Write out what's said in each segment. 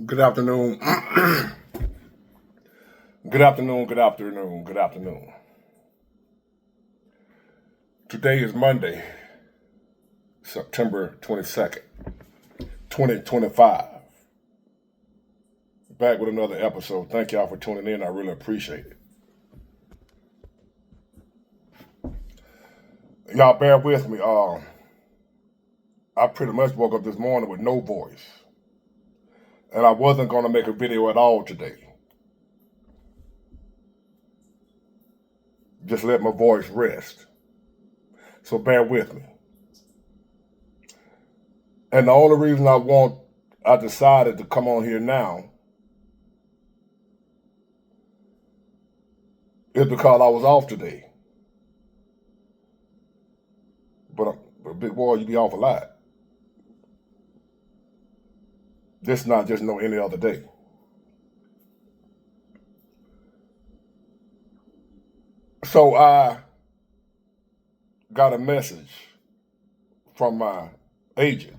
Good afternoon. Good afternoon. Good afternoon. Good afternoon. Today is Monday, September 22nd, 2025. Back with another episode. Thank y'all for tuning in. I really appreciate it. Y'all bear with me. I pretty much woke up this morning with no voice. And I wasn't going to make a video at all today. Just let my voice rest. So bear with me. And the only reason I decided to come on here now is because I was off today. But big boy, you be off a lot. This not just no any other day. So I got a message from my agent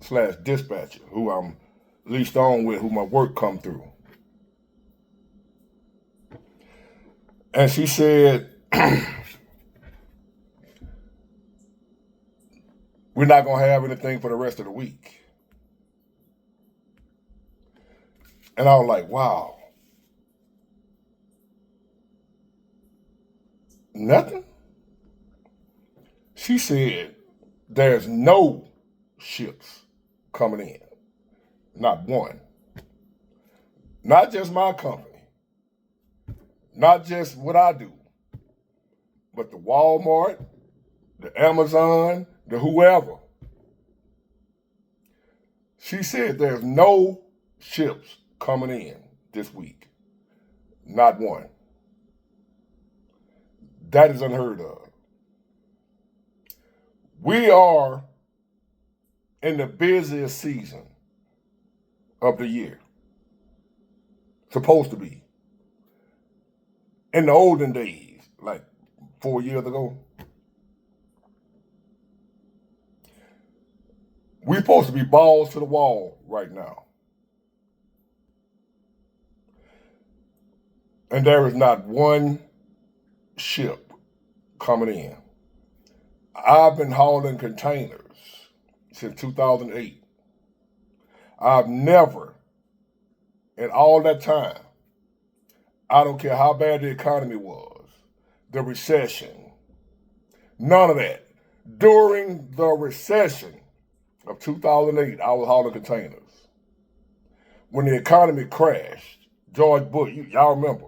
/ dispatcher, who I'm leased on with, who my work come through. And she said, we're not going to have anything for the rest of the week. And I was like, wow. Nothing? She said, there's no ships coming in. Not one. Not just my company. Not just what I do. But the Walmart, the Amazon, the whoever. She said there's no ships coming in this week. Not one. That is unheard of. We are in the busiest season of the year. Supposed to be. In the olden days, like 4 years ago, we're supposed to be balls to the wall right now. And there is not one ship coming in. I've been hauling containers since 2008. I've never, in all that time, I don't care how bad the economy was, the recession, none of that. During the recession of 2008, I was hauling containers. When the economy crashed, George Bush, y'all remember,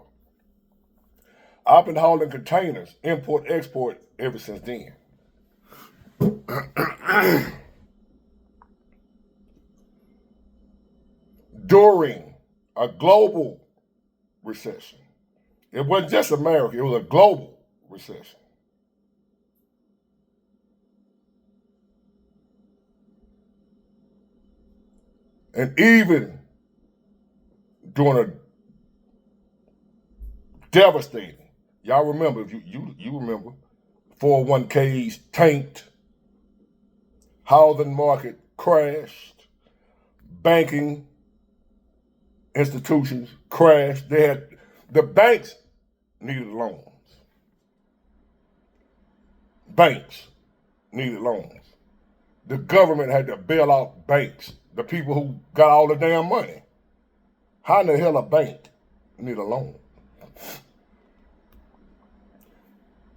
I've been hauling containers, import, export, ever since then. During a global recession, it wasn't just America, it was a global recession. And even during a devastating, y'all remember, if you remember, 401ks tanked, housing market crashed, banking institutions crashed. The banks needed loans. Banks needed loans. The government had to bail out banks, the people who got all the damn money. How in the hell a bank need a loan?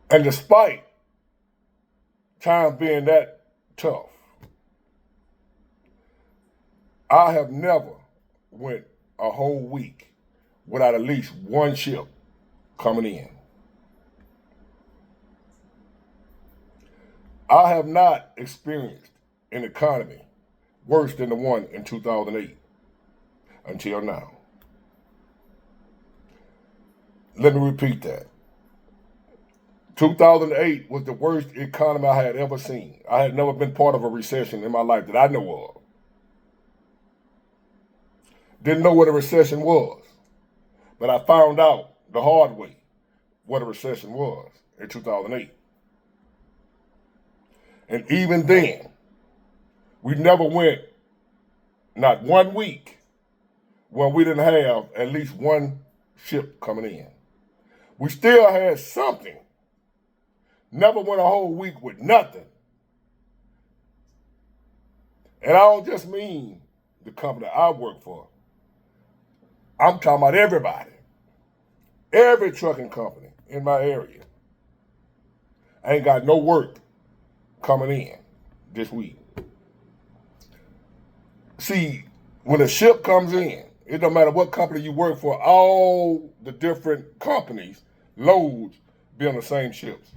And despite time being that tough, I have never went a whole week without at least one ship coming in. I have not experienced an economy worse than the one in 2008 until now. Let me repeat that. 2008 was the worst economy I had ever seen. I had never been part of a recession in my life that I know of. Didn't know what a recession was. But I found out the hard way what a recession was in 2008. And even then, we never went, not 1 week, Well, we didn't have at least one ship coming in. We still had something. Never went a whole week with nothing. And I don't just mean the company I work for. I'm talking about everybody. Every trucking company in my area ain't got no work coming in this week. See, when a ship comes in, it don't matter what company you work for, all the different companies, loads, be on the same ships.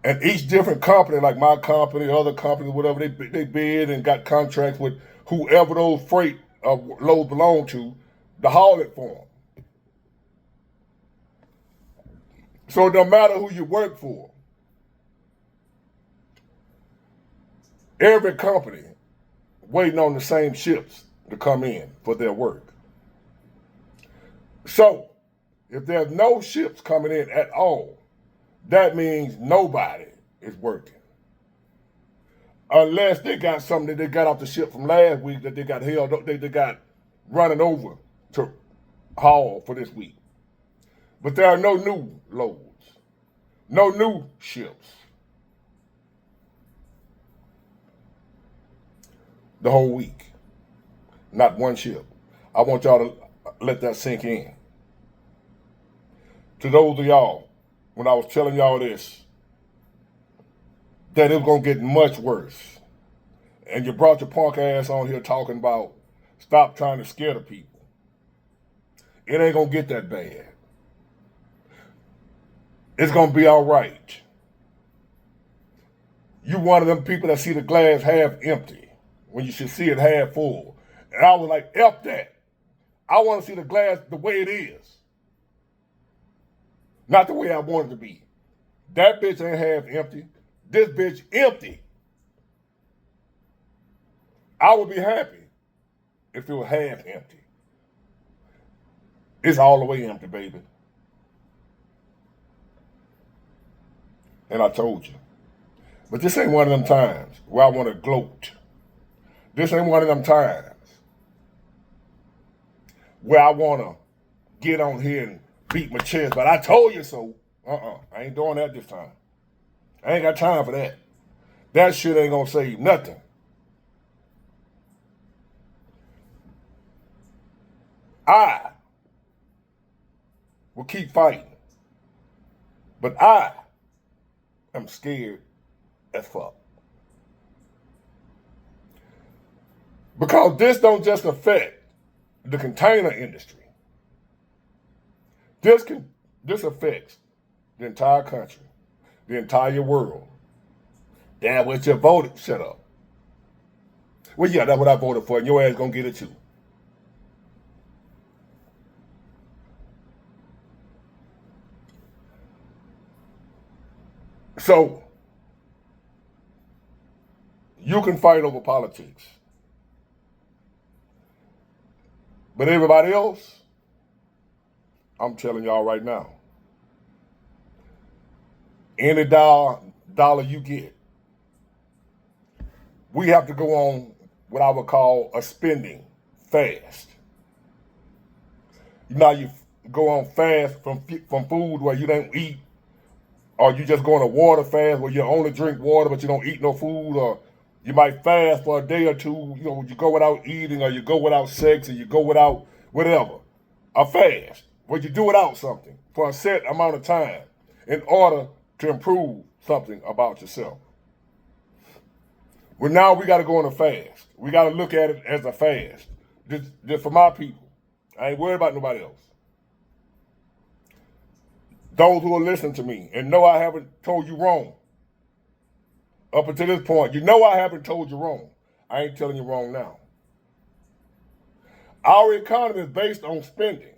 And each different company, like my company, other companies, whatever, they bid and got contracts with whoever those freight loads belong to haul it for them. So it don't matter who you work for. Every company waiting on the same ships to come in for their work. So if there's no ships coming in at all, that means nobody is working. Unless they got something that they got off the ship from last week that they got held up, they got running over to haul for this week. But there are no new loads, no new ships. The whole week. Not one ship. I want y'all to let that sink in. To those of y'all, when I was telling y'all this, that it was going to get much worse. And you brought your punk ass on here talking about stop trying to scare the people. It ain't going to get that bad. It's going to be all right. You one of them people that see the glass half empty when you should see it half full. And I was like, F that. I want to see the glass the way it is. Not the way I want it to be. That bitch ain't half empty. This bitch empty. I would be happy if it was half empty. It's all the way empty, baby. And I told you. But this ain't one of them times where I want to gloat. This ain't one of them times where I want to get on here and beat my chest, but I told you so. I ain't doing that this time. I ain't got time for that. That shit ain't gonna save nothing. I will keep fighting, but I am scared as fuck. Because this don't just affect the container industry. This affects the entire country, the entire world. Damn, what you voted? Shut up. Well, yeah, that's what I voted for, and your ass gonna get it too. So, you can fight over politics. But everybody else, I'm telling y'all right now, any dollar you get, we have to go on what I would call a spending fast. You know, you go on fast from food where you don't eat, or you just go on a water fast where you only drink water but you don't eat no food, or you might fast for a day or two. You know, you go without eating, or you go without sex, or you go without whatever. A fast where you do without something for a set amount of time in order to improve something about yourself. Well, now we got to go on a fast. We got to look at it as a fast. Just for my people. I ain't worried about nobody else. Those who will listen to me and know I haven't told you wrong. Up until this point, you know I haven't told you wrong. I ain't telling you wrong now. Our economy is based on spending.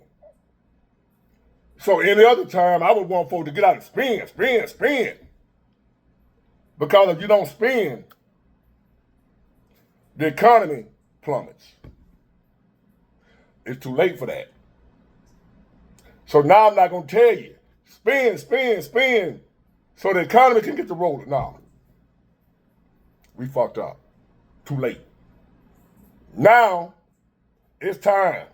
So any other time, I would want folks to get out and spend. Because if you don't spend, the economy plummets. It's too late for that. So now I'm not going to tell you, spend, so the economy can get to rolling. No. We fucked up. Too late. Now it's time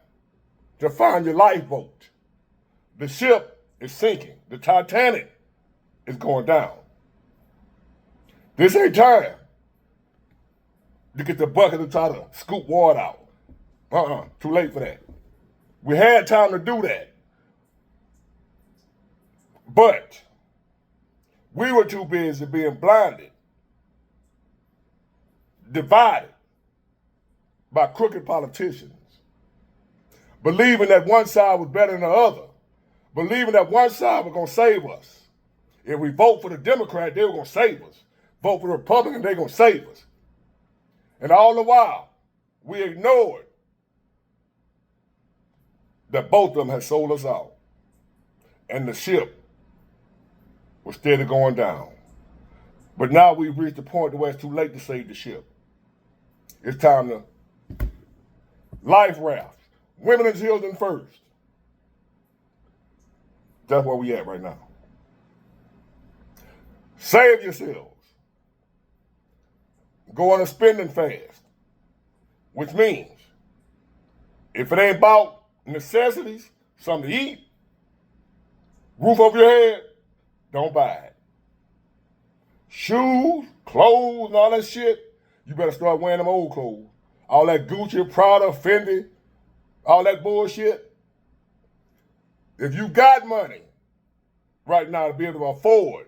to find your lifeboat. The ship is sinking. The Titanic is going down. This ain't time to get the bucket and try to scoop water out. Too late for that. We had time to do that. But we were too busy being blinded, divided by crooked politicians, believing that one side was better than the other, believing that one side was going to save us. If we vote for the Democrat, they were going to save us. Vote for the Republican, they're going to save us. And all the while, we ignored that both of them had sold us out. And the ship was steady going down. But now we've reached the point where it's too late to save the ship. It's time to life raft. Women and children first. That's where we at right now. Save yourselves. Go on a spending fast, which means if it ain't about necessities, something to eat, roof over your head, don't buy it. Shoes, clothes, and all that shit, you better start wearing them old clothes. All that Gucci, Prada, Fendi, all that bullshit. If you got money right now to be able to afford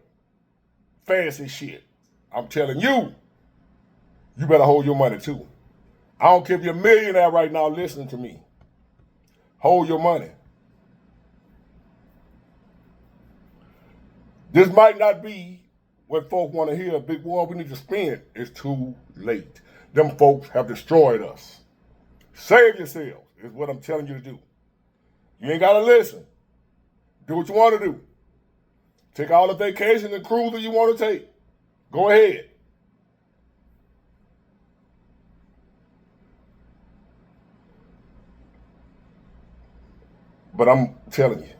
fancy shit, I'm telling you, you better hold your money too. I don't care if you're a millionaire right now listening to me. Hold your money. This might not be what folks want to hear. Big boy, we need to spend. It's too late. Them folks have destroyed us. Save yourselves is what I'm telling you to do. You ain't got to listen. Do what you want to do. Take all the vacations and cruises you want to take. Go ahead. But I'm telling you,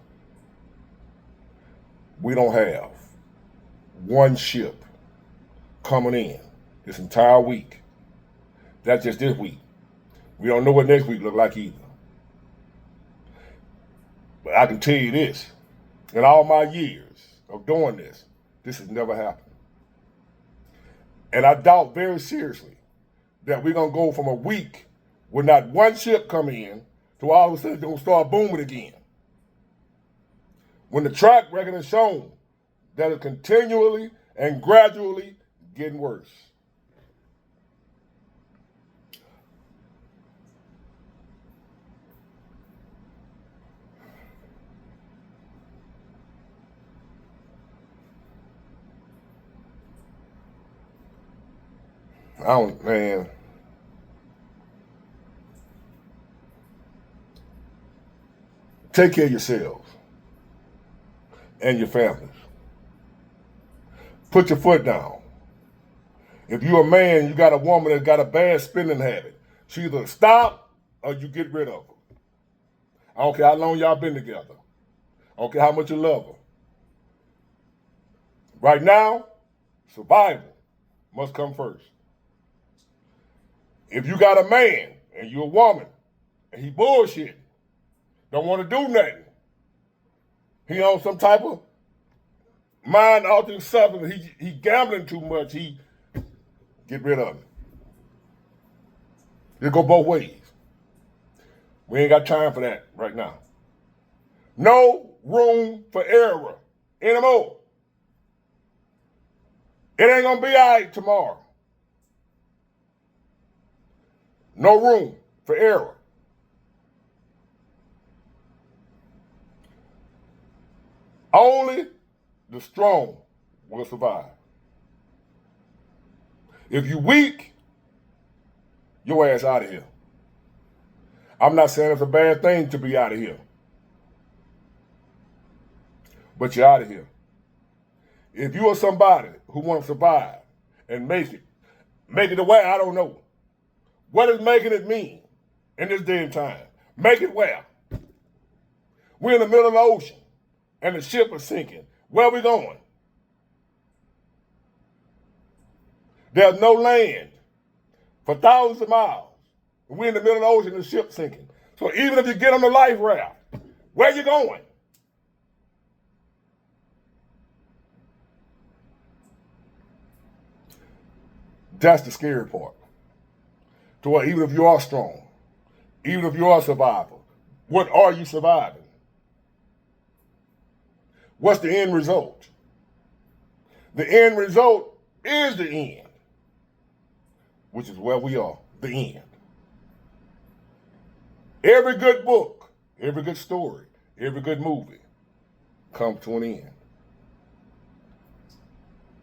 we don't have one ship coming in this entire week. That's just this week. We don't know what next week look like either. But I can tell you this, in all my years of doing this has never happened. And I doubt very seriously that we're going to go from a week with not one ship coming in to all of a sudden it's going to start booming again. When the track record has shown that it's continually and gradually getting worse. Man. Take care of yourselves and your families. Put your foot down. If you're a man, you got a woman that got a bad spending habit, she either stop or you get rid of her. I don't care how long y'all been together. I don't care how much you love her. Right now, survival must come first. If you got a man and you're a woman and he bullshit, don't want to do nothing, he on some type of mind-altering substance, he gambling too much, he get rid of him. It go both ways. We ain't got time for that right now. No room for error anymore. It ain't gonna be all right tomorrow. No room for error. Only the strong will survive. If you weak, your ass out of here. I'm not saying it's a bad thing to be out of here, but you're out of here. If you are somebody who want to survive and make it away, I don't know. What does making it mean in this day and time? Make it where? We're in the middle of the ocean and the ship is sinking. Where are we going? There's no land for thousands of miles We're in the middle of the ocean, the ship's sinking. So even if you get on the life raft, where you going? That's the scary part. To where even if you are strong, even if you are a survivor, what are you surviving? What's the end result? The end result is the end, which is where we are, the end. Every good book, every good story, every good movie comes to an end.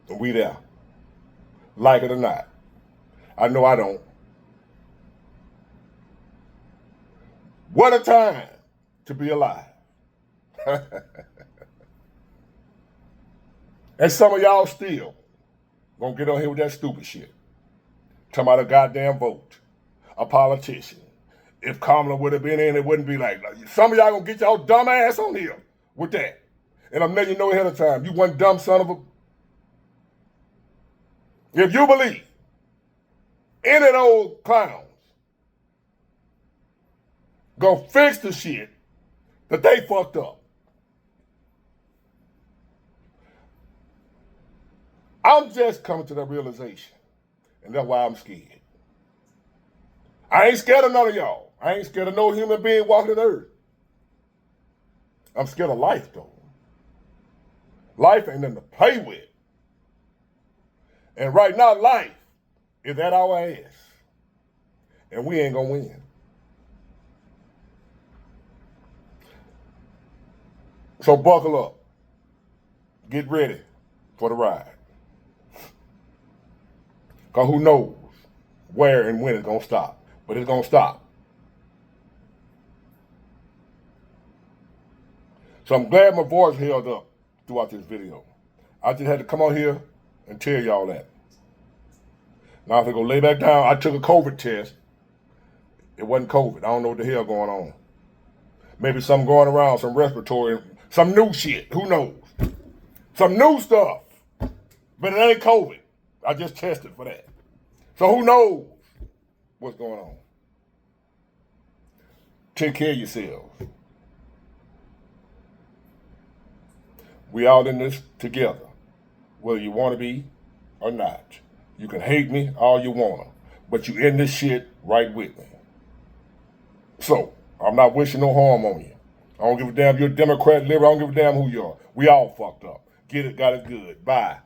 And we there. Like it or not. I know I don't. What a time to be alive. And some of y'all still gonna get on here with that stupid shit. Talking about a goddamn vote. A politician. If Kamala would have been in, it wouldn't be like some of y'all gonna get y'all dumb ass on here with that. And I'm letting you know ahead of time. You one dumb son of a. If you believe any of those clowns gonna fix the shit that they fucked up, I'm just coming to that realization. And that's why I'm scared. I ain't scared of none of y'all. I ain't scared of no human being walking the earth. I'm scared of life, though. Life ain't nothing to play with. And right now, life is at our ass. And we ain't gonna win. So buckle up. Get ready for the ride. Because who knows where and when it's going to stop. But it's going to stop. So I'm glad my voice held up throughout this video. I just had to come on here and tell y'all that. Now if I go lay back down, I took a COVID test. It wasn't COVID. I don't know what the hell going on. Maybe something going around, some respiratory, some new shit. Who knows? Some new stuff. But it ain't COVID. I just tested for that. So who knows what's going on? Take care of yourselves. We all in this together, whether you want to be or not. You can hate me all you want to, but you in this shit right with me. So, I'm not wishing no harm on you. I don't give a damn if you're a Democrat, liberal, I don't give a damn who you are. We all fucked up. Get it, got it good. Bye.